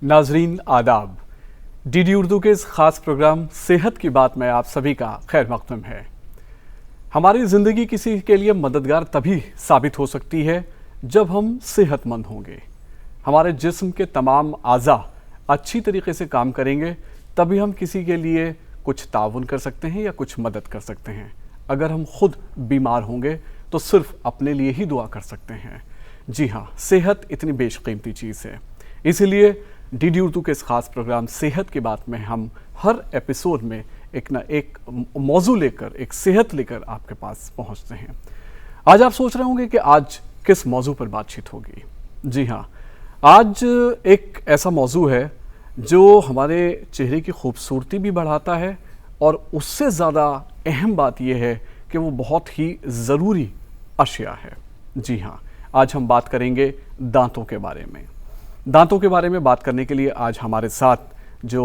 नाजरीन आदाब। डीडी उर्दू के इस खास प्रोग्राम सेहत की बात में आप सभी का खैर मक़दम है। हमारी ज़िंदगी किसी के लिए मददगार तभी साबित हो सकती है जब हम सेहतमंद होंगे। हमारे जिस्म के तमाम आज़ा अच्छी तरीके से काम करेंगे तभी हम किसी के लिए कुछ ताउन कर सकते हैं या कुछ मदद कर सकते हैं। अगर हम खुद बीमार होंगे तो सिर्फ अपने लिए ही दुआ कर सकते हैं। जी हाँ, सेहत इतनी बेशकीमती चीज़ है, इसीलिए डीडी उर्दू के इस खास प्रोग्राम सेहत की बात में हम हर एपिसोड में एक ना एक मौजू लेकर, एक सेहत लेकर आपके पास पहुंचते हैं। आज आप सोच रहे होंगे कि आज किस मौजू पर बातचीत होगी। जी हाँ, आज एक ऐसा मौजू है जो हमारे चेहरे की खूबसूरती भी बढ़ाता है और उससे ज़्यादा अहम बात यह है कि वो बहुत ही ज़रूरी अशिया है। जी हाँ, आज हम बात करेंगे दांतों के बारे में। दांतों के बारे में बात करने के लिए आज हमारे साथ जो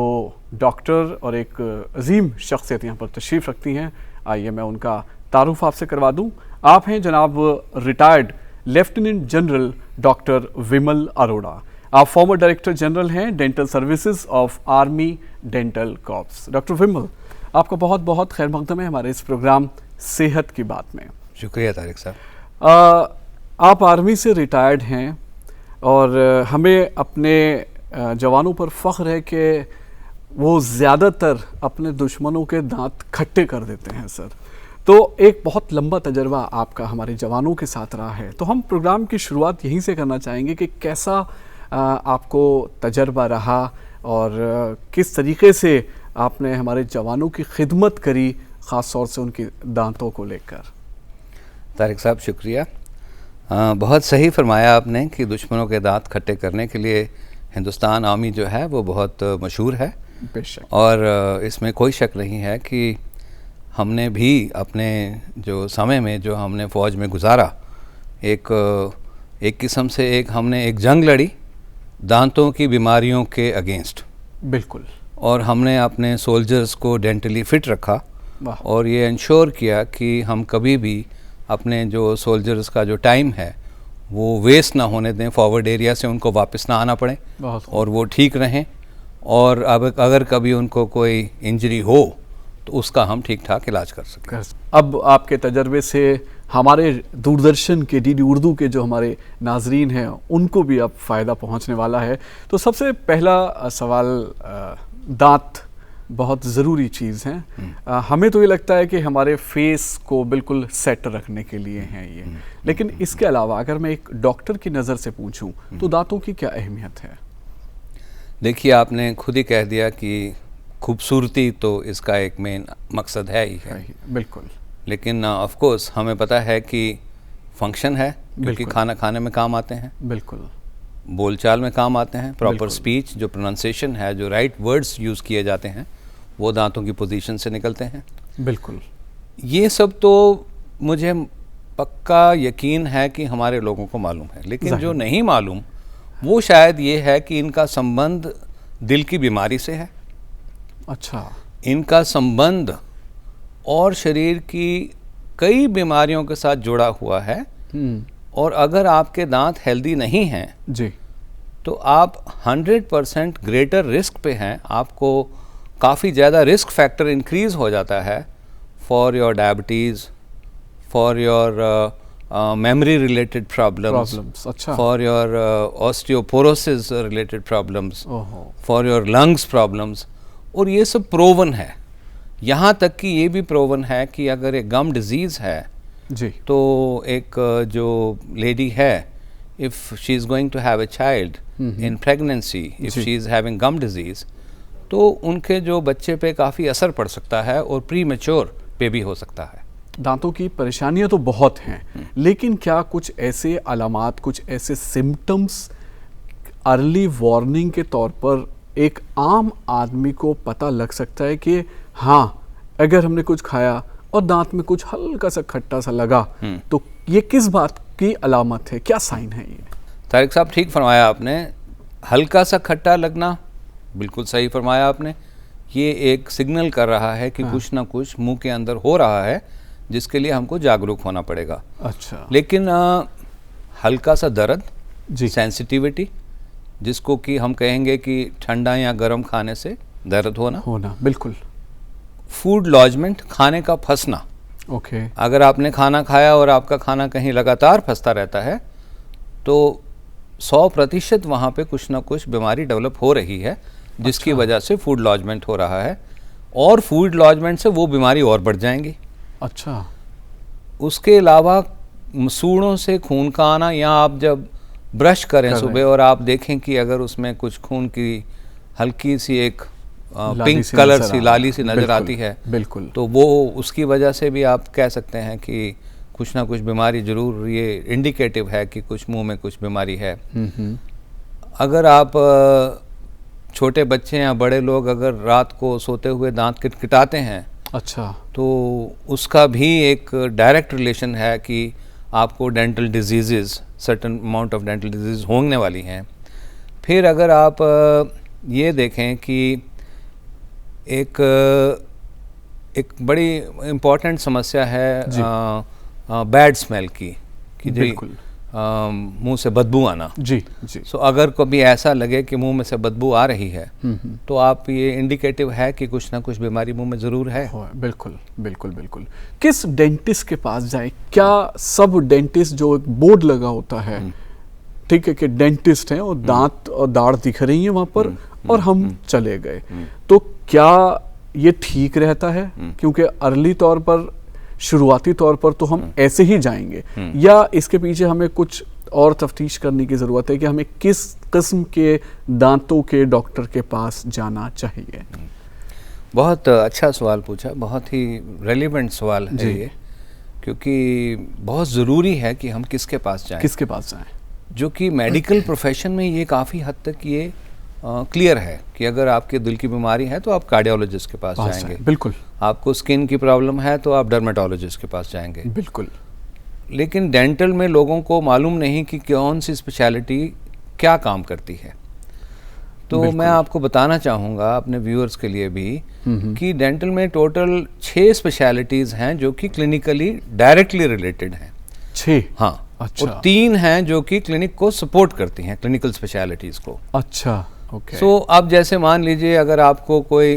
डॉक्टर और एक अजीम शख्सियत यहाँ पर तशरीफ़ रखती हैं, आइए मैं उनका तारुफ आपसे करवा दूँ। आप हैं जनाब retired lieutenant general doctor Vimal Arora. आप फॉर्मर डायरेक्टर जनरल हैं dental services of army dental corps. Doctor Vimal, आपका बहुत बहुत खैर मक़दम है हमारे इस प्रोग्राम सेहत की बात में। शुक्रिया तारिक साहब। आप आर्मी से रिटायर्ड हैं और हमें अपने जवानों पर फ़ख्र है कि वो ज़्यादातर अपने दुश्मनों के दांत खट्टे कर देते हैं सर। तो एक बहुत लंबा तजर्बा आपका हमारे जवानों के साथ रहा है, तो हम प्रोग्राम की शुरुआत यहीं से करना चाहेंगे कि कैसा आपको तजर्बा रहा और किस तरीके से आपने हमारे जवानों की खिदमत करी, ख़ास तौर से उनके दांतों को लेकर। तारिक साहब शुक्रिया। बहुत सही फरमाया आपने कि दुश्मनों के दांत खट्टे करने के लिए हिंदुस्तान आर्मी जो है वो बहुत मशहूर है। बेशक। और इसमें कोई शक नहीं है कि हमने भी अपने जो समय में जो हमने फ़ौज में गुजारा, एक किस्म से हमने एक जंग लड़ी दांतों की बीमारियों के अगेंस्ट। बिल्कुल। और हमने अपने सोल्जर्स को डेंटली फिट रखा और ये इंश्योर किया कि हम कभी भी अपने जो सोल्जर्स का जो टाइम है वो वेस्ट ना होने दें, फॉरवर्ड एरिया से उनको वापस ना आना पड़े और वो ठीक रहें। और अब अगर कभी उनको कोई इंजरी हो तो उसका हम ठीक ठाक इलाज कर सकें। अब आपके तजर्बे से हमारे दूरदर्शन के डीडी उर्दू के जो हमारे नाजरीन हैं उनको भी अब फ़ायदा पहुंचने वाला है। तो सबसे पहला सवाल, दांत बहुत ज़रूरी चीज़ हैं। हमें तो ये लगता है कि हमारे फेस को बिल्कुल सेट रखने के लिए हैं ये, लेकिन इसके अलावा अगर मैं एक डॉक्टर की नज़र से पूछूं तो दांतों की क्या अहमियत है? देखिए, आपने खुद ही कह दिया कि खूबसूरती तो इसका एक मेन मकसद है ही है। बिल्कुल। लेकिन ऑफ कोर्स हमें पता है कि फंक्शन है, क्योंकि खाना खाने में काम आते हैं, बिल्कुल, बोलचाल में काम आते हैं, प्रॉपर स्पीच, जो प्रोनाउंसिएशन है, जो राइट वर्ड्स यूज़ किए जाते हैं वो दांतों की पोजीशन से निकलते हैं। बिल्कुल। ये सब तो मुझे पक्का यकीन है कि हमारे लोगों को मालूम है, लेकिन जो नहीं मालूम वो शायद ये है कि इनका संबंध दिल की बीमारी से है। अच्छा। इनका संबंध और शरीर की कई बीमारियों के साथ जुड़ा हुआ है। और अगर आपके दांत हेल्दी नहीं हैं जी, तो आप 100% ग्रेटर रिस्क पे हैं। आपको काफ़ी ज़्यादा रिस्क फैक्टर इंक्रीज़ हो जाता है for your diabetes, for your memory related problems, अच्छा, for your osteoporosis related problems, for your lungs problems. और ये सब प्रोवन है। यहाँ तक कि ये भी प्रोवन है कि अगर एक गम डिजीज़ है जी, तो एक जो लेडी है, if she is going to have a child in pregnancy, if she is having gum disease, तो उनके जो बच्चे पे काफ़ी असर पड़ सकता है और प्री मैच्योर पे भी हो सकता है। दांतों की परेशानियां तो बहुत हैं, लेकिन क्या कुछ ऐसे अलामात, कुछ ऐसे सिम्टम्स अर्ली वार्निंग के तौर पर एक आम आदमी को पता लग सकता है कि हाँ, अगर हमने कुछ खाया और दांत में कुछ हल्का सा खट्टा सा लगा तो ये किस बात की अलामत है, क्या साइन है ये? तारिक साहब ठीक फरमाया आपने। हल्का सा खट्टा लगना, बिल्कुल सही फरमाया आपने। ये एक सिग्नल कर रहा है कि कुछ ना कुछ मुंह के अंदर हो रहा है जिसके लिए हमको जागरूक होना पड़ेगा। अच्छा। लेकिन हल्का सा दर्द, जी, सेंसिटिविटी, जिसको कि हम कहेंगे कि ठंडा या गर्म खाने से दर्द होना, बिल्कुल। फूड लॉजमेंट, खाने का फंसना। ओके। अगर आपने खाना खाया और आपका खाना कहीं लगातार फंसता रहता है तो 100% वहाँ पे कुछ ना कुछ बीमारी डेवलप हो रही है, जिसकी वजह से फूड लॉजमेंट हो रहा है, और फूड लॉजमेंट से वो बीमारी और बढ़ जाएंगी। अच्छा। उसके अलावा सूढ़ों से खून का आना, या आप जब ब्रश करें सुबह और आप देखें कि अगर उसमें कुछ खून की हल्की सी एक पिंक कलर सी लाली सी नज़र आती है, बिल्कुल, तो वो उसकी वजह से भी आप कह सकते हैं कि कुछ ना कुछ बीमारी जरूर, ये इंडिकेटिव है कि कुछ मुंह में कुछ बीमारी है। अगर आप छोटे बच्चे या बड़े लोग अगर रात को सोते हुए दांत किटकिटाते हैं, अच्छा, तो उसका भी एक डायरेक्ट रिलेशन है कि आपको dental disease, certain amount of dental disease होने वाली हैं। फिर अगर आप ये देखें कि एक बड़ी इम्पॉर्टेंट समस्या है बैड स्मेल की, कि मुंह से बदबू आना। जी। सो अगर कभी ऐसा लगे कि मुंह में से बदबू आ रही है, तो आप ये इंडिकेटिव है कि कुछ ना कुछ बीमारी मुंह में ज़रूर है। बिल्कुल बिल्कुल बिल्कुल। किस डेंटिस्ट के पास जाए? क्या सब डेंटिस्ट, जो एक बोर्ड लगा होता है, ठीक है, कि डेंटिस्ट हैं और दांत और दाढ़ दिख रही है वहाँ पर और हम चले गए, तो क्या ये ठीक रहता है? क्योंकि अर्ली तौर पर, शुरुआती तौर पर तो हम ऐसे ही जाएंगे, या इसके पीछे हमें कुछ और तफ्तीश करने की ज़रूरत है कि हमें किस किस्म के दांतों के डॉक्टर के पास जाना चाहिए? बहुत अच्छा सवाल पूछा, बहुत ही रेलिवेंट सवाल है ये, क्योंकि बहुत ज़रूरी है कि हम किसके पास जाएं, जो कि मेडिकल प्रोफेशन में ये काफ़ी हद तक ये क्लियर है कि अगर आपके दिल की बीमारी है तो आप कार्डियोलॉजिस्ट के पास जाएंगे, बिल्कुल। आपको स्किन की प्रॉब्लम है तो आप डर्मेटोलॉजिस्ट के पास जाएंगे, बिल्कुल। लेकिन डेंटल में लोगों को मालूम नहीं कि कौन सी स्पेशलिटी क्या काम करती है। तो मैं आपको बताना चाहूँगा अपने व्यूअर्स के लिए भी कि डेंटल में टोटल 6 स्पेशलिटीज़ हैं जो कि क्लिनिकली डायरेक्टली रिलेटेड हैं। 6? हाँ। अच्छा। और 3 हैं जो कि क्लिनिक को सपोर्ट करती हैं, क्लिनिकल स्पेशलिटीज़ को। अच्छा, ओके। सो अब जैसे मान लीजिए अगर आपको कोई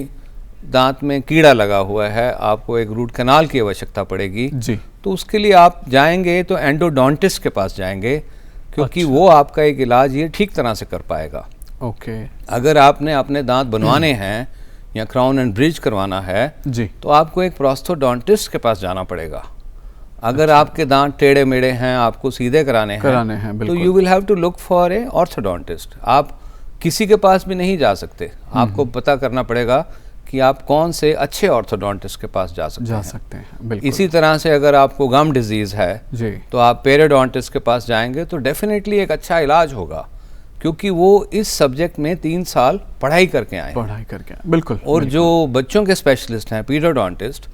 दांत में कीड़ा लगा हुआ है, आपको एक रूट कैनाल की आवश्यकता पड़ेगी जी, तो उसके लिए आप जाएंगे तो एंडोडोंटिस्ट के पास जाएंगे, क्योंकि वो आपका एक इलाज ये ठीक तरह से कर पाएगा। ओके। अगर आपने अपने दांत बनवाने हैं या क्राउन एंड ब्रिज करवाना है जी, तो आपको एक प्रोस्थोडोंटिस्ट के पास जाना पड़ेगा। अगर आपके दांत टेढ़े मेढ़े हैं, आपको सीधे कराने हैं तो you will have to look for a orthodontist. आप किसी के पास भी नहीं जा सकते, आपको पता करना पड़ेगा कि आप कौन से अच्छे ऑर्थोडोंटिस्ट के पास जा सकते हैं। बिल्कुल। इसी तरह से अगर आपको गम डिजीज़ है जी, तो आप पेरियोडोंटिस्ट के पास जाएंगे तो डेफिनेटली एक अच्छा इलाज होगा, क्योंकि वो इस सब्जेक्ट में 3 साल पढ़ाई करके आए। बिल्कुल। और जो बच्चों के स्पेशलिस्ट हैं, पीडियोडोंटिस्ट,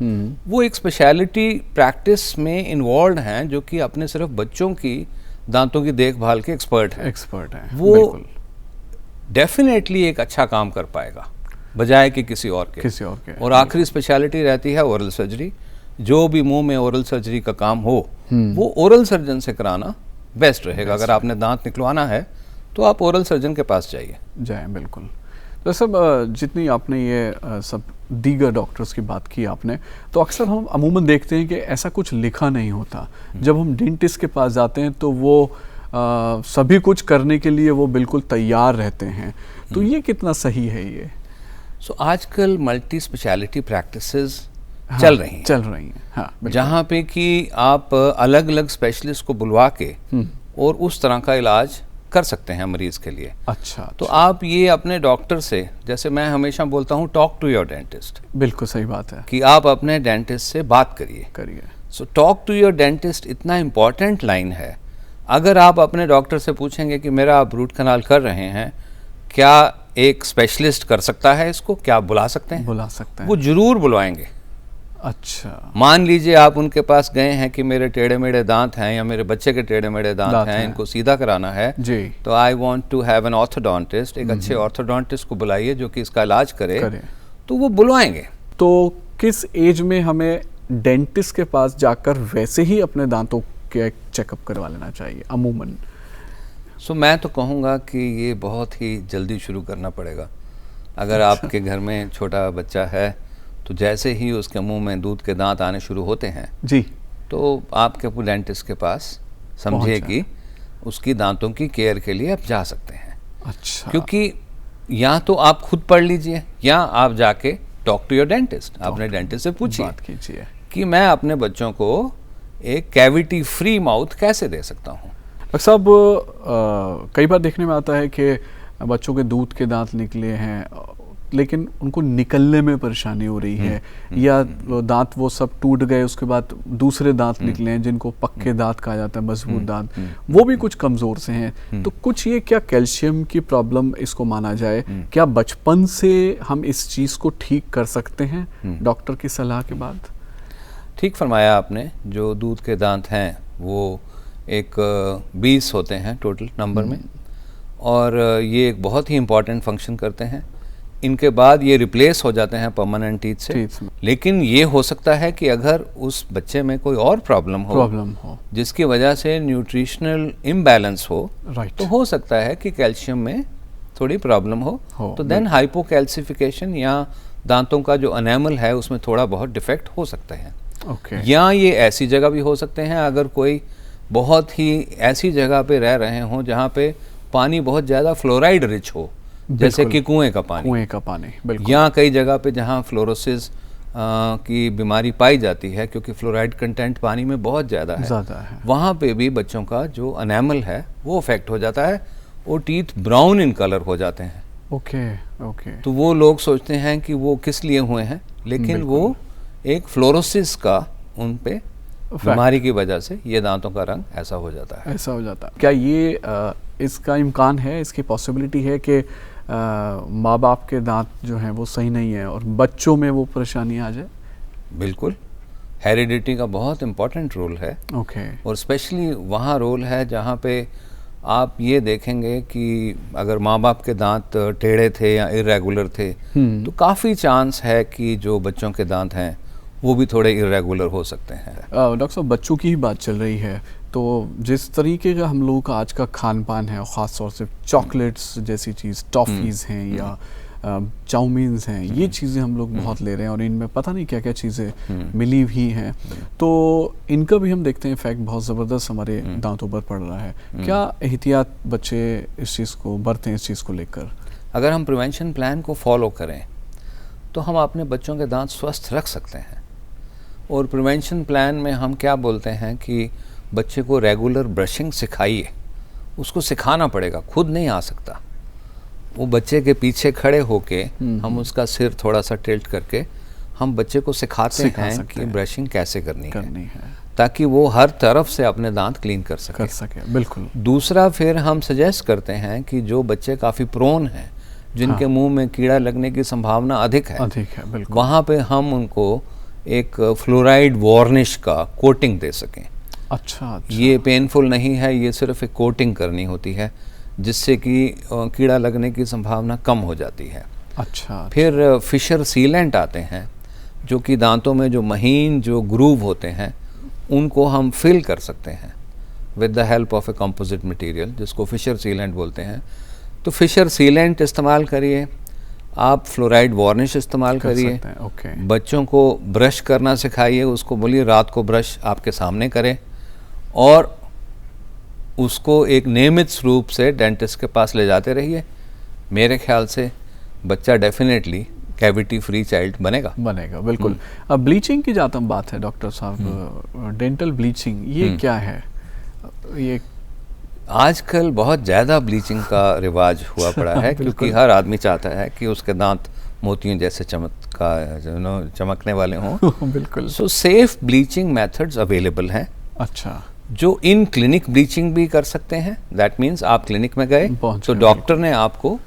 वो एक स्पेशलिटी प्रैक्टिस में इन्वॉल्व हैं, जो कि अपने सिर्फ बच्चों की दांतों की देखभाल के एक्सपर्ट हैं। वो डेफिनेटली एक अच्छा काम कर पाएगा बजाय कि किसी और के। और आखिरी स्पेशलिटी रहती है ओरल सर्जरी। जो भी मुंह में ओरल सर्जरी का काम हो वो ओरल सर्जन से कराना बेस्ट रहेगा। अगर आपने दांत निकलवाना है तो आप ओरल सर्जन के पास जाइए। बिल्कुल। तो सब जितनी आपने ये सब दीगर डॉक्टर्स की बात की आपने, तो अक्सर हम अमूमन देखते हैं कि ऐसा कुछ लिखा नहीं होता। जब हम डेंटिस्ट के पास जाते हैं तो वो सभी कुछ करने के लिए वो बिल्कुल तैयार रहते हैं, तो ये कितना सही है ये? आजकल मल्टी स्पेशलिटी प्रैक्टिसेस चल रही हैं। हाँ, जहाँ पे कि आप अलग अलग स्पेशलिस्ट को बुलवा के और उस तरह का इलाज कर सकते हैं मरीज के लिए। अच्छा। तो आप ये अपने डॉक्टर से, जैसे मैं हमेशा बोलता हूँ, टॉक टू योर डेंटिस्ट। बिल्कुल सही बात है कि आप अपने डेंटिस्ट से बात करिए। So talk to your dentist इतना इम्पॉर्टेंट लाइन है। अगर आप अपने डॉक्टर से पूछेंगे कि मेरा आप रूट कैनाल कर रहे हैं, क्या एक स्पेशलिस्ट कर सकता है इसको, क्या आप बुला सकते हैं? बुला सकते हैं। वो जरूर बुलवाएंगे। अच्छा। मान लीजिए आप उनके पास गए हैं कि मेरे टेढ़े मेढ़े दांत हैं या मेरे बच्चे के टेढ़े मेढ़े दांत हैं, इनको सीधा कराना है जी, तो I want to have an orthodontist. एक अच्छे ऑर्थोडोंटिस्ट को बुलाइए जो कि इसका इलाज करे। तो वो बुलवाएंगे। तो किस एज में हमें डेंटिस्ट के पास जाकर वैसे ही अपने दांतों के चेकअप करवा लेना चाहिए अमूमन? सो मैं तो कहूँगा कि ये बहुत ही जल्दी शुरू करना पड़ेगा। अगर आपके घर में छोटा बच्चा है तो जैसे ही उसके मुंह में दूध के दांत आने शुरू होते हैं जी, तो आपके अपने डेंटिस्ट के पास समझिए कि उसकी दांतों की केयर के लिए आप जा सकते हैं। अच्छा, क्योंकि या तो आप खुद पढ़ लीजिए या आप जाके टॉक टू योर डेंटिस्ट, अपने डेंटिस्ट से पूछिए बात कीजिए कि मैं अपने बच्चों को एक कैविटी फ्री माउथ कैसे दे सकता हूँ। डॉक्टर साहब, कई बार देखने में आता है कि बच्चों के दूध के दांत निकले हैं लेकिन उनको निकलने में परेशानी हो रही है, या दांत वो सब टूट गए, उसके बाद दूसरे दांत निकले हैं जिनको पक्के दांत कहा जाता है, मजबूत दांत, वो भी कुछ कमज़ोर से हैं। तो कुछ ये क्या कैल्शियम की प्रॉब्लम इसको माना जाए? क्या बचपन से हम इस चीज़ को ठीक कर सकते हैं डॉक्टर की सलाह के बाद? ठीक फरमाया आपने। जो दूध के दांत हैं वो एक 20 होते हैं टोटल नंबर में, और ये एक बहुत ही इम्पॉर्टेंट फंक्शन करते हैं। इनके बाद ये रिप्लेस हो जाते हैं परमानेंट टीथ से। लेकिन ये हो सकता है कि अगर उस बच्चे में कोई और प्रॉब्लम हो जिसकी वजह से न्यूट्रिशनल इम्बैलेंस हो, तो हो सकता है कि कैल्शियम में थोड़ी प्रॉब्लम हो तो देन हाइपोकैल्सिफिकेशन या दांतों का जो एनामल है उसमें थोड़ा बहुत डिफेक्ट हो सकते हैं। या ये ऐसी जगह भी हो सकते हैं अगर कोई बहुत ही ऐसी जगह पे रह रहे हों जहाँ पे पानी बहुत ज़्यादा फ्लोराइड रिच हो, जैसे कि कुएं का पानी, बिल्कुल। या कई जगह पे जहाँ फ्लोरोसिस की बीमारी पाई जाती है क्योंकि फ्लोराइड कंटेंट पानी में बहुत ज़्यादा है, वहाँ पे भी बच्चों का जो एनामल है वो अफेक्ट हो जाता है और टीथ ब्राउन इन कलर हो जाते हैं। ओके। तो वो लोग सोचते हैं कि वो किस लिए हुए हैं, लेकिन वो एक फ्लोरोसिस का उन पे बीमारी की वजह से ये दांतों का रंग ऐसा हो जाता है। क्या ये इसका इम्कान है, इसकी पॉसिबिलिटी है कि माँ बाप के दांत जो हैं वो सही नहीं है और बच्चों में वो परेशानी आ जाए? बिल्कुल, हेरिडिटी का बहुत इम्पोर्टेंट रोल है। और स्पेशली वहाँ रोल है जहाँ पे आप ये देखेंगे कि अगर माँ बाप के दांत टेढ़े थे या इरेगुलर थे तो काफ़ी चांस है कि जो बच्चों के दांत हैं वो भी थोड़े इरेगुलर हो सकते हैं। डॉक्टर साहब, बच्चों की ही बात चल रही है, तो जिस तरीके का हम लोगों का आज का खान पान है और ख़ास तौर से चॉकलेट्स जैसी चीज़, टॉफ़ीज़ हैं या चाउमीन्स हैं, ये चीज़ें हम लोग बहुत ले रहे हैं और इनमें पता नहीं क्या क्या चीज़ें मिली भी हैं, तो इनका भी हम देखते हैं इफेक्ट बहुत ज़बरदस्त हमारे दांतों पर पड़ रहा है। क्या एहतियात बच्चे इस चीज़ को बरतें, इस चीज़ को लेकर? अगर हम प्रिवेंशन प्लान को फॉलो करें तो हम अपने बच्चों के दांत स्वस्थ रख सकते हैं। और प्रिवेंशन प्लान में हम क्या बोलते हैं कि बच्चे को रेगुलर ब्रशिंग सिखाइए। उसको सिखाना पड़ेगा, खुद नहीं आ सकता। वो बच्चे के पीछे खड़े होके हम उसका सिर थोड़ा सा टिल्ट करके हम बच्चे को सिखाते हैं कि ब्रशिंग कैसे करनी है, ताकि वो हर तरफ से अपने दांत क्लीन कर सके। बिल्कुल। दूसरा, फिर हम सजेस्ट करते हैं कि जो बच्चे काफ़ी प्रोन हैं, जिनके मुंह में कीड़ा लगने की संभावना अधिक है, बिल्कुल, वहाँ पे हम उनको एक फ्लोराइड वार्निश का कोटिंग दे सकें। अच्छा। ये पेनफुल नहीं है, ये सिर्फ एक कोटिंग करनी होती है जिससे कि कीड़ा लगने की संभावना कम हो जाती है। अच्छा। फिर फिशर सीलेंट आते हैं जो कि दांतों में जो महीन जो ग्रूव होते हैं उनको हम फिल कर सकते हैं with the help of a composite material, जिसको फिशर सीलेंट बोलते हैं। तो फिशर सीलेंट इस्तेमाल करिए, आप फ्लोराइड वार्निश इस्तेमाल करिए। बच्चों को ब्रश करना सिखाइए, उसको बोलिए रात को ब्रश आपके सामने करें और उसको एक नियमित रूप से डेंटिस्ट के पास ले जाते रहिए। मेरे ख्याल से बच्चा डेफिनेटली कैविटी फ्री चाइल्ड बनेगा। बिल्कुल। अब ब्लीचिंग की जहाँ तक बात है डॉक्टर साहब, डेंटल ब्लीचिंग ये क्या है? ये आजकल बहुत ज़्यादा ब्लीचिंग का रिवाज हुआ पड़ा है क्योंकि हर आदमी चाहता है कि उसके दांत मोतियों जैसे चमकने वाले हों। बिल्कुल। सो सेफ ब्लीचिंग मेथड्स अवेलेबल हैं। अच्छा। जो इन क्लिनिक ब्लीचिंग भी कर सकते हैं। दैट मीन्स आप क्लिनिक में गए तो डॉक्टर ने आपको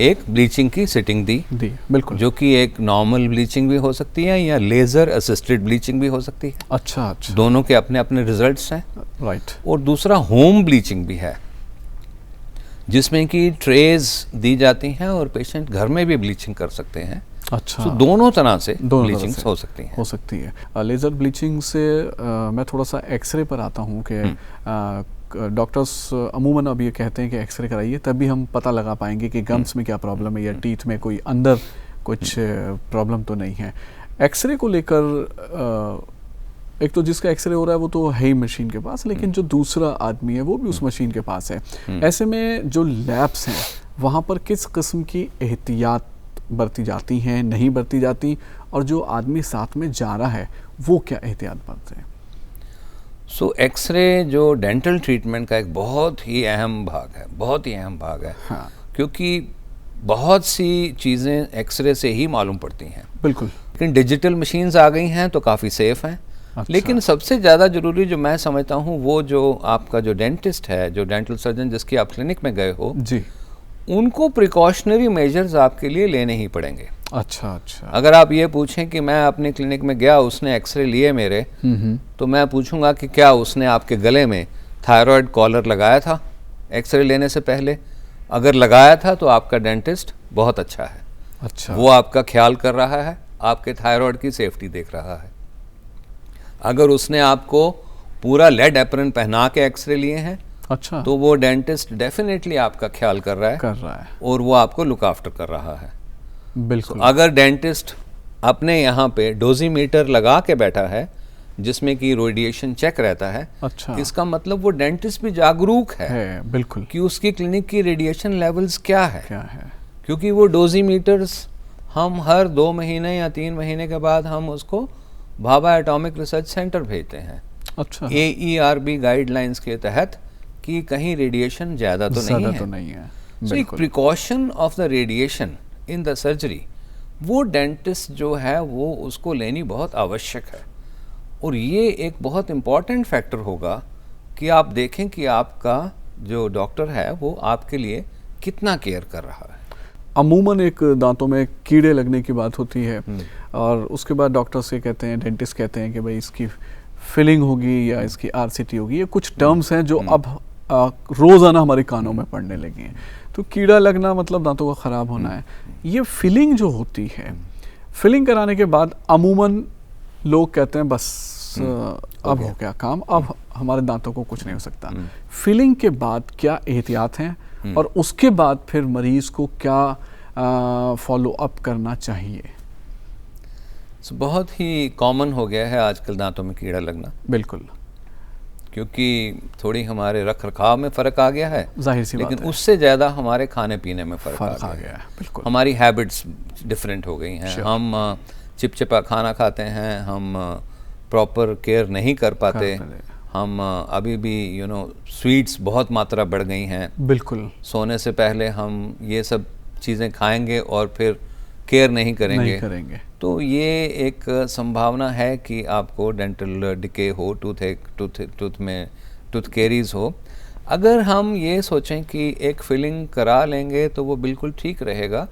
एक ब्लीचिंग की सिटिंग दी। बिल्कुल। जो कि एक नॉर्मल ब्लीचिंग भी हो सकती है या लेज़र असिस्टेड ब्लीचिंग भी हो सकती है। अच्छा। दोनों के अपने अपने रिजल्ट्स हैं। राइट। और दूसरा होम ब्लीचिंग भी है जिसमें कि ट्रेज दी जाती हैं और पेशेंट घर में भी ब्लीचिंग कर सकते हैं। अच्छा। तो दोनों तरह से ब्लीचिंग हो सकती है। लेज़र ब्लीचिंग से मैं थोड़ा सा एक्सरे पर आता हूँ कि डॉक्टर्स अमूमन अब ये कहते हैं कि एक्सरे कराइए, तभी हम पता लगा पाएंगे कि गम्स में क्या प्रॉब्लम है या टीथ में कोई अंदर कुछ प्रॉब्लम तो नहीं है। एक्सरे को लेकर एक तो जिसका एक्सरे हो रहा है वो तो है ही मशीन के पास, लेकिन जो दूसरा आदमी है वो भी उस मशीन के पास है। ऐसे में जो लैब्स हैं वहाँ पर किस किस्म की एहतियात बरती जाती हैं, नहीं बरती जाती, और जो आदमी साथ में जा रहा है वो क्या एहतियात बरते हैं? सो एक्सरे जो डेंटल ट्रीटमेंट का एक बहुत ही अहम भाग है, बहुत ही अहम भाग है। हाँ। क्योंकि बहुत सी चीज़ें एक्सरे से ही मालूम पड़ती हैं। बिल्कुल। लेकिन डिजिटल मशीन्स आ गई हैं तो काफ़ी सेफ़ हैं। अच्छा। लेकिन सबसे ज़्यादा ज़रूरी जो मैं समझता हूँ वो जो आपका जो डेंटिस्ट है, जो डेंटल सर्जन जिसकी आप क्लिनिक में गए हो जी, उनको प्रिकॉशनरी मेजर्स आपके लिए लेने ही पड़ेंगे। अच्छा अच्छा। अगर आप ये पूछें कि मैं अपने क्लिनिक में गया, उसने एक्सरे लिए मेरे, तो मैं पूछूंगा कि क्या उसने आपके गले में थायराइड कॉलर लगाया था एक्सरे लेने से पहले? अगर लगाया था तो आपका डेंटिस्ट बहुत अच्छा है। अच्छा। वो आपका ख्याल कर रहा है, आपके थायराइड की सेफ्टी देख रहा है। अगर उसने आपको पूरा लेड एप्रन पहना के एक्सरे लिए हैं, अच्छा, तो वो डेंटिस्ट डेफिनेटली आपका ख्याल कर रहा है और वो आपको लुक आफ्टर कर रहा है। बिल्कुल। अगर डेंटिस्ट अपने यहाँ पे डोजीमीटर लगा के बैठा है जिसमें कि रेडिएशन चेक रहता है, अच्छा, इसका मतलब वो डेंटिस्ट भी जागरूक है बिल्कुल कि उसकी क्लिनिक की रेडिएशन लेवल्स क्या है। क्योंकि वो डोजीमीटर्स हम हर 2 महीने या 3 महीने के बाद हम उसको भाभा एटॉमिक रिसर्च सेंटर भेजते हैं। अच्छा। AERB गाइडलाइंस के तहत कि कहीं रेडिएशन ज़्यादा तो नहीं है। सो एक precaution of the radiation in the surgery वो डेंटिस्ट जो है वो उसको लेनी बहुत आवश्यक है। और ये एक बहुत इम्पॉर्टेंट फैक्टर होगा कि आप देखें कि आपका जो डॉक्टर है वो आपके लिए कितना केयर कर रहा है। अमूमन एक दांतों में कीड़े लगने की बात होती है और उसके बाद डॉक्टर से कहते हैं, डेंटिस्ट कहते हैं कि भाई इसकी फिलिंग होगी या इसकी RCT होगी। ये कुछ टर्म्स हैं जो अब रोज़ाना हमारे कानों में पड़ने लगे हैं। तो कीड़ा लगना मतलब दांतों का ख़राब होना है। ये फिलिंग जो होती है, फिलिंग कराने के बाद अमूमन लोग कहते हैं बस अब हो गया काम, अब हमारे दांतों को कुछ नहीं हो सकता। फिलिंग के बाद क्या एहतियात हैं और उसके बाद फिर मरीज को क्या फॉलो अप करना चाहिए? बहुत ही कॉमन हो गया है आजकल दांतों में कीड़ा लगना। बिल्कुल, क्योंकि थोड़ी हमारे रख रखाव में फ़र्क आ गया है, जाहिर सी बात है। लेकिन उससे ज़्यादा हमारे खाने पीने में फ़र्क आ गया है। बिल्कुल, हमारी हैबिट्स डिफरेंट हो गई हैं। हम चिपचिपा खाना खाते हैं, हम प्रॉपर केयर नहीं कर पाते, हम अभी भी स्वीट्स बहुत मात्रा बढ़ गई हैं। बिल्कुल, सोने से पहले हम ये सब चीज़ें खाएंगे और फिर केयर नहीं करेंगे। तो ये एक संभावना है कि आपको डेंटल डिके हो, टूथ कैरीज हो। अगर हम ये सोचें कि एक फिलिंग करा लेंगे तो वो बिल्कुल ठीक रहेगा,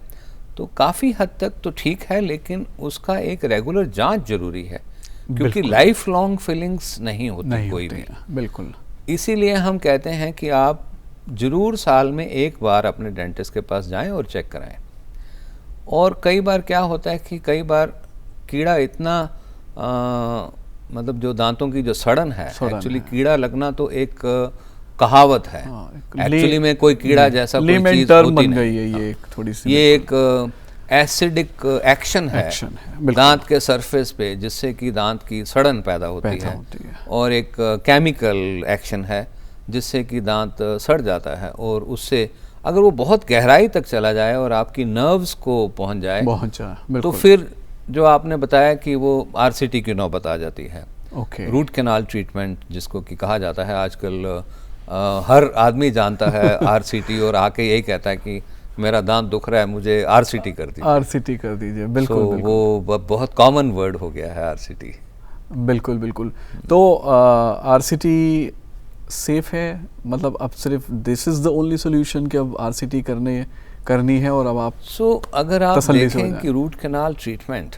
तो काफ़ी हद तक तो ठीक है, लेकिन उसका एक रेगुलर जांच जरूरी है, क्योंकि लाइफ लॉन्ग फिलिंग्स नहीं होती भी। बिल्कुल, इसीलिए हम कहते हैं कि आप ज़रूर साल में एक बार अपने डेंटिस्ट के पास जाएं और चेक कराएं। और कई बार क्या होता है कि कई बार कीड़ा इतना मतलब जो दांतों की जो सड़न है, एक्चुअली कीड़ा लगना तो एक कहावत है। एक्चुअली में कोई कीड़ा जैसा कोई चीज़ होती नहीं है। ये एक थोड़ी सी एक एसिडिक एक्शन है दांत के सरफेस पे, जिससे कि दांत की सड़न पैदा होती है। और एक केमिकल एक्शन है जिससे कि दांत सड़ जाता है, और उससे अगर वो बहुत गहराई तक चला जाए और आपकी नर्व्स को पहुंच जाए तो फिर जो आपने बताया कि वो RCT की नौबत आ जाती है। रूट कैनाल ट्रीटमेंट जिसको कि कहा जाता है, आजकल हर आदमी जानता है RCT, और आके यही कहता है कि मेरा दांत दुख रहा है, मुझे RCT कर दीजिए। बिल्कुल, वो बहुत कॉमन वर्ड हो गया है RCT। बिल्कुल। तो RCT सेफ है, मतलब अब सिर्फ this is the only solution कि अब RCT करनी है और अब आप अगर आप देखें कि रूट कैनाल ट्रीटमेंट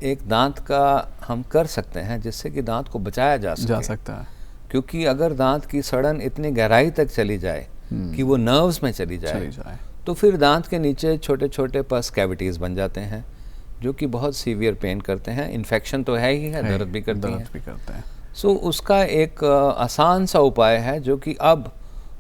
एक दांत का हम कर सकते हैं जिससे कि दांत को बचाया जा सकता है। क्योंकि अगर दांत की सड़न इतनी गहराई तक चली जाए कि वो नर्व्स में चली जाए तो फिर दांत के नीचे छोटे छोटे पस कैविटीज़ बन जाते हैं जो कि बहुत सीवियर पेन करते हैं। इन्फेक्शन तो है ही है, दर्द भी करते हैं। सो उसका एक आसान सा उपाय है जो कि अब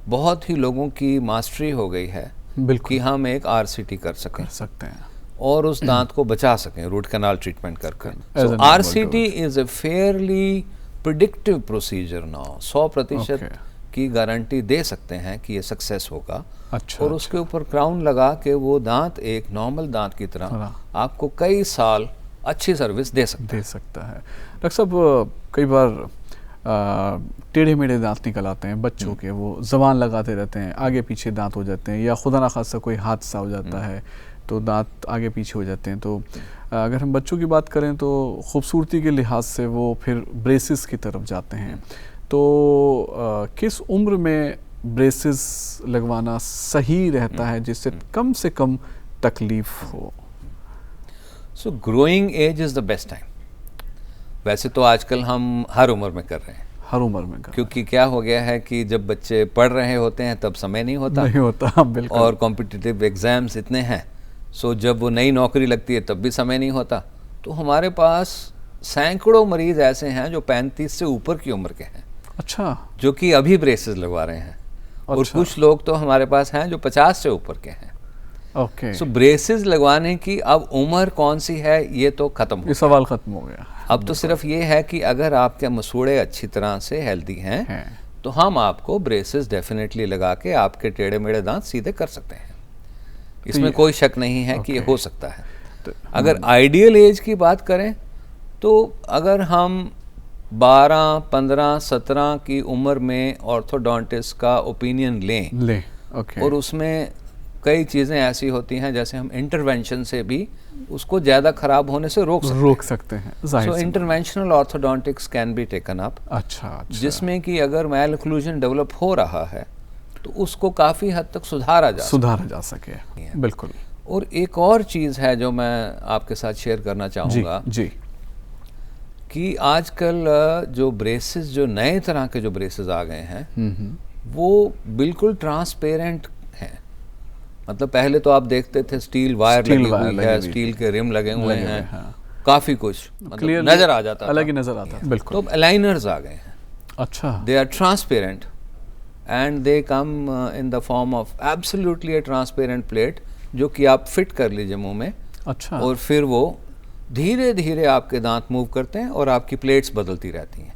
बहुत ही लोगों की मास्टरी हो गई है कि हम एक RCT कर सकते हैं और उस दांत को बचा सकें रूट कैनाल ट्रीटमेंट कर। सो RCT is a Fairlie predictive procedure now. 100% की गारंटी दे सकते हैं कि ये सक्सेस होगा। और उसके ऊपर क्राउन लगा के वो दांत एक नॉर्मल दांत की तरह आपको कई साल अच्छी सर्विस दे सकता है। डॉक्टर साहब, कई बार टेढ़े मेढ़े दांत निकल आते हैं बच्चों के, वो ज़बान लगाते रहते हैं, आगे पीछे दांत हो जाते हैं, या खुदा ना खास्ता कोई हादसा हो जाता है तो दांत आगे पीछे हो जाते हैं। तो अगर हम बच्चों की बात करें तो खूबसूरती के लिहाज से वो फिर ब्रेसेस की तरफ जाते हैं। तो किस उम्र में ब्रेसेस लगवाना सही रहता है जिससे कम से कम तकलीफ हो? So growing age is the best time. वैसे तो आजकल हम हर उम्र में कर रहे हैं, हर उम्र में कर, क्योंकि क्या हो गया है कि जब बच्चे पढ़ रहे होते हैं तब समय नहीं होता बिल्कुल। और कॉम्पिटिटिव एग्ज़ाम्स इतने हैं, सो जब वो नई नौकरी लगती है तब भी समय नहीं होता। तो हमारे पास सैकड़ों मरीज ऐसे हैं जो 35 से ऊपर की उम्र के हैं, अच्छा, जो कि अभी ब्रेसेस लगवा रहे हैं। और कुछ लोग तो हमारे पास हैं जो 50 से ऊपर के हैं। ओके। सो ब्रेसेस लगवाने की अब उम्र कौन सी है ये तो खत्म हो गया, सवाल खत्म हो गया। अब तो सिर्फ ये है कि अगर आपके मसूड़े अच्छी तरह से हेल्दी हैं तो हम आपको ब्रेसेस डेफिनेटली लगा के आपके टेढ़े मेढ़े दांत सीधे कर सकते हैं। इसमें कोई शक नहीं है कि ये हो सकता है। अगर आइडियल एज की बात करें तो अगर हम 12, 15, 17 की उम्र में ऑर्थोडोंटिस्ट का ओपिनियन लें और उसमें कई चीज़ें ऐसी होती हैं जैसे हम इंटरवेंशन से भी उसको ज़्यादा खराब होने से रोक सकते हैं। So interventional orthodontics can be taken up. अच्छा। जिसमें कि अगर मैल ओक्लूजन डेवलप हो रहा है तो उसको काफ़ी हद तक सुधारा जा सके। बिल्कुल। और एक और चीज़ है जो मैं आपके साथ शेयर करना चाहूँगा जी, कि आजकल जो ब्रेसेस, जो नए तरह के जो ब्रेसेस आ गए हैं वो बिल्कुल ट्रांसपेरेंट हैं। मतलब पहले तो आप देखते थे स्टील वायर लगी हुई है, स्टील के रिम लगे हुए हैं, काफ़ी कुछ मतलब नज़र आ जाता, अलग ही नज़र आता। बिल्कुल। तो अलाइनर्स आ गए हैं। अच्छा। They are transparent and they come in the form of absolutely a transparent plate जो कि आप फिट कर लीजिए मुंह में। अच्छा। और फिर वो धीरे धीरे आपके दांत मूव करते हैं और आपकी प्लेट्स बदलती रहती हैं।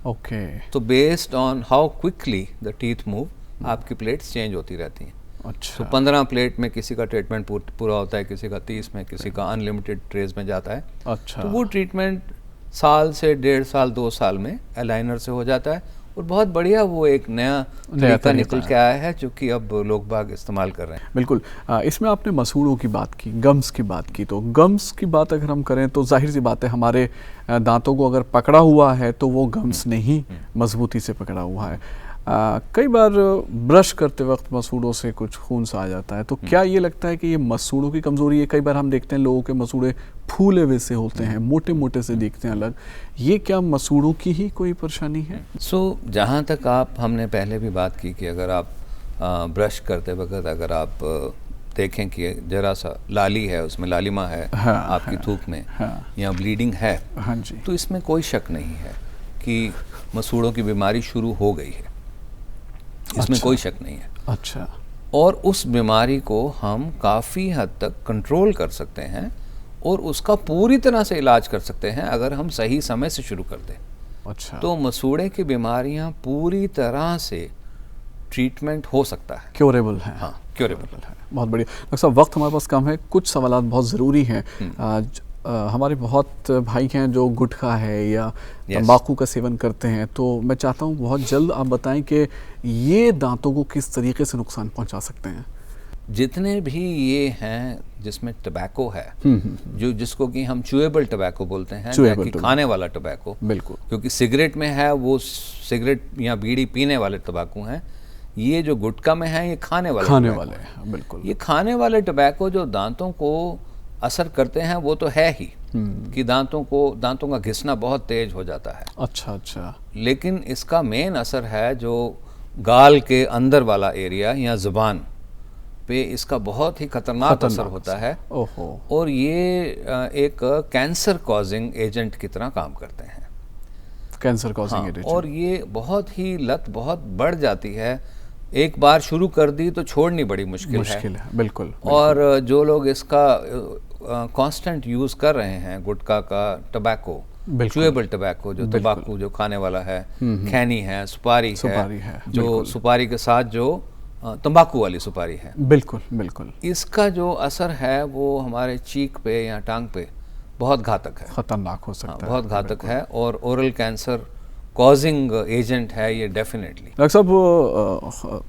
ओके। तो based on how quickly the teeth move आपकी प्लेट्स चेंज होती रहती हैं। अच्छा। तो 15 प्लेट में किसी का ट्रीटमेंट पूरा होता है, किसी का 30 में, किसी का अनलिमिटेड ट्रेज में जाता है। अच्छा। तो वो ट्रीटमेंट साल से 1.5 साल 2 साल में अलाइनर से हो जाता है और बहुत बढ़िया वो एक नया तरीका निकल के आया है जो कि अब लोग बाग इस्तेमाल कर रहे हैं। बिल्कुल। इसमें आपने मसूड़ों की बात की, गम्स की बात की, तो गम्स की बात अगर हम करें तो जाहिर सी बात है हमारे दांतों को अगर पकड़ा हुआ है तो वो गम्स ने ही मजबूती से पकड़ा हुआ है। कई बार ब्रश करते वक्त मसूड़ों से कुछ खून सा आ जाता है, तो क्या ये लगता है कि ये मसूड़ों की कमज़ोरी है? कई बार हम देखते हैं लोगों के मसूड़े फूले हुए से होते हैं, मोटे मोटे से दिखते हैं अलग, ये क्या मसूड़ों की ही कोई परेशानी है? जहाँ तक हमने पहले भी बात की कि अगर आप ब्रश करते वक्त अगर आप देखें कि जरा सा लाली है, उसमें लालिमा है आपकी थूक में या ब्लीडिंग है, तो इसमें कोई शक नहीं है कि मसूड़ों की बीमारी शुरू हो गई है, इसमें कोई शक नहीं है। अच्छा। और उस बीमारी को हम काफ़ी हद तक कंट्रोल कर सकते हैं और उसका पूरी तरह से इलाज कर सकते हैं अगर हम सही समय से शुरू कर दें। अच्छा। तो मसूड़े की बीमारियां पूरी तरह से ट्रीटमेंट हो सकता है, क्योरेबल है। हाँ, क्योरेबल है। बहुत बढ़िया। डॉक्टर साहब, वक्त हमारे पास कम है, कुछ सवालात बहुत ज़रूरी हैं। हमारे बहुत भाई हैं जो गुटखा है या तंबाकू का सेवन करते हैं, तो मैं चाहता हूँ बहुत जल्द आप बताएं कि ये दांतों को किस तरीके से नुकसान पहुंचा सकते हैं। जितने भी ये हैं जिसमें टबैको है, जो जिसको कि हम चुएबल टबैको बोलते हैं, कि खाने वाला टबैको, बिल्कुल, क्योंकि सिगरेट में है वो सिगरेट या बीड़ी पीने वाले टबैको हैं, ये जो गुटखा में है ये खाने वाले हैं। बिल्कुल। ये खाने वाले टबैको जो दांतों को असर करते हैं वो तो है ही कि दांतों का घिसना बहुत तेज हो जाता है। अच्छा। लेकिन इसका मेन असर है जो गाल के अंदर वाला एरिया या जुबान पे इसका बहुत ही खतरनाक असर होता है। ओहो। और ये एक कैंसर कॉजिंग एजेंट की तरह काम करते हैं। Cancer causing agent. और ये बहुत ही लत बहुत बढ़ जाती है, एक बार शुरू कर दी तो छोड़नी बड़ी मुश्किल है। बिल्कुल। और जो लोग इसका कांस्टेंट यूज़ कर रहे हैं, गुटखा का, टबैको, च्यूएबल टबैको, जो तंबाकू जो खाने वाला है, खैनी है, सुपारी है, जो सुपारी के साथ जो तंबाकू वाली सुपारी है, बिल्कुल, इसका जो असर है वो हमारे चीक पे या टांग पे बहुत घातक है, खतरनाक हो सकता है, बहुत घातक है, और ओरल कैंसर कॉजिंग एजेंट है ये डेफिनेटली। डॉक्टर साहब,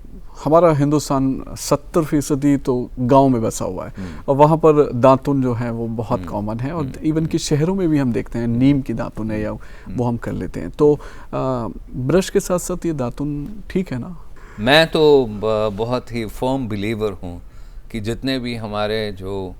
हमारा हिंदुस्तान 70% तो गांव में बसा हुआ है और वहाँ पर दातुन जो है वो बहुत कॉमन है, और इवन कि शहरों में भी हम देखते हैं नीम की दातुन है या वो हम कर लेते हैं। तो ब्रश के साथ साथ ये दातुन ठीक है ना? मैं तो बहुत ही फर्म बिलीवर हूँ कि जितने भी हमारे जो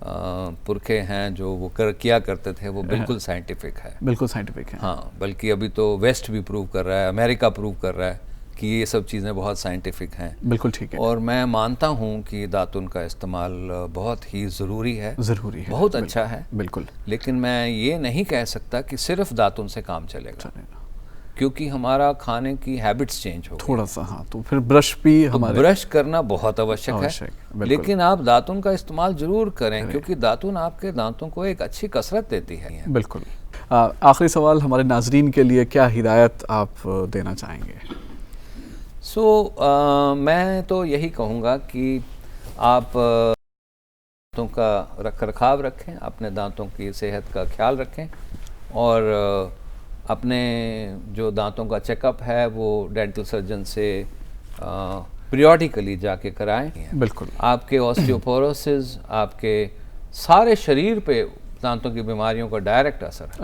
पुरखे हैं जो वो किया करते थे वो बिल्कुल साइंटिफिक है, बिल्कुल साइंटिफिक है। हाँ, बल्कि अभी तो वेस्ट भी प्रूव कर रहा है, अमेरिका प्रूव कर रहा है कि ये सब चीज़ें बहुत साइंटिफिक हैं। बिल्कुल ठीक है। और मैं मानता हूँ कि दातुन का इस्तेमाल बहुत ही ज़रूरी है, बहुत अच्छा है, बिल्कुल। लेकिन मैं ये नहीं कह सकता कि सिर्फ दातुन से काम चलेगा, क्योंकि हमारा खाने की हैबिट्स चेंज हो थोड़ा सा। हाँ, तो फिर ब्रश भी हमारे ब्रश करना बहुत आवश्यक है, लेकिन आप दातुन का इस्तेमाल जरूर करें, क्योंकि दातुन आपके दांतों को एक अच्छी कसरत देती है। बिल्कुल। आखिरी सवाल हमारे नाजरीन के लिए, क्या हिदायत आप देना चाहेंगे? मैं तो यही कहूँगा कि आप दांतों का रख रखाव रखें, अपने दांतों की सेहत का ख्याल रखें, और अपने जो दांतों का चेकअप है वो डेंटल सर्जन से पीरियोडिकली जाके कराएं। बिल्कुल। आपके ऑस्टियोपोरोसिस, आपके सारे शरीर पे दांतों की बीमारियों का डायरेक्ट असर है।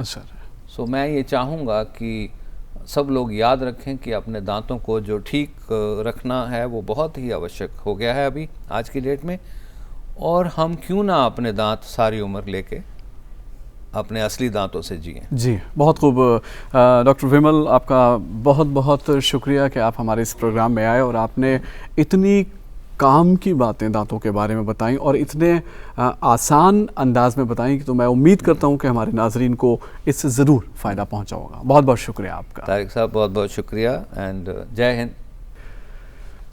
मैं ये चाहूँगा कि सब लोग याद रखें कि अपने दांतों को जो ठीक रखना है वो बहुत ही आवश्यक हो गया है अभी आज की डेट में, और हम क्यों ना अपने दांत सारी उम्र लेके अपने असली दांतों से जिएं। जी, बहुत खूब। डॉक्टर विमल, आपका बहुत बहुत शुक्रिया कि आप हमारे इस प्रोग्राम में आए और आपने इतनी काम की बातें दांतों के बारे में बताई और इतने आसान अंदाज में बताई, तो मैं उम्मीद करता हूं कि हमारे नाजरीन को इससे ज़रूर फ़ायदा पहुंचा होगा। बहुत बहुत शुक्रिया आपका। तारिक साहब, बहुत बहुत शुक्रिया, एंड जय हिंद।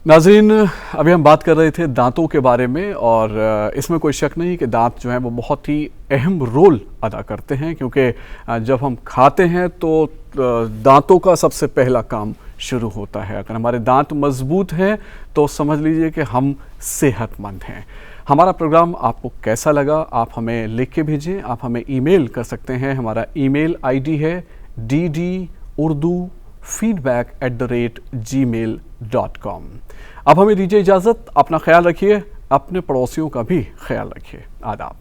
नाजरीन, अभी हम बात कर रहे थे दांतों के बारे में, और इसमें कोई शक नहीं कि दांत जो हैं वो बहुत ही अहम रोल अदा करते हैं, क्योंकि जब हम खाते हैं तो दांतों का सबसे पहला काम शुरू होता है। अगर हमारे दांत मजबूत हैं तो समझ लीजिए कि हम सेहतमंद हैं। हमारा प्रोग्राम आपको कैसा लगा, आप हमें लिख के भेजें, आप हमें ईमेल कर सकते हैं। हमारा ईमेल आईडी है ddurdufeedback@gmail.com। अब हमें दीजिए इजाज़त, अपना ख्याल रखिए, अपने पड़ोसियों का भी ख्याल रखिए। आदाब।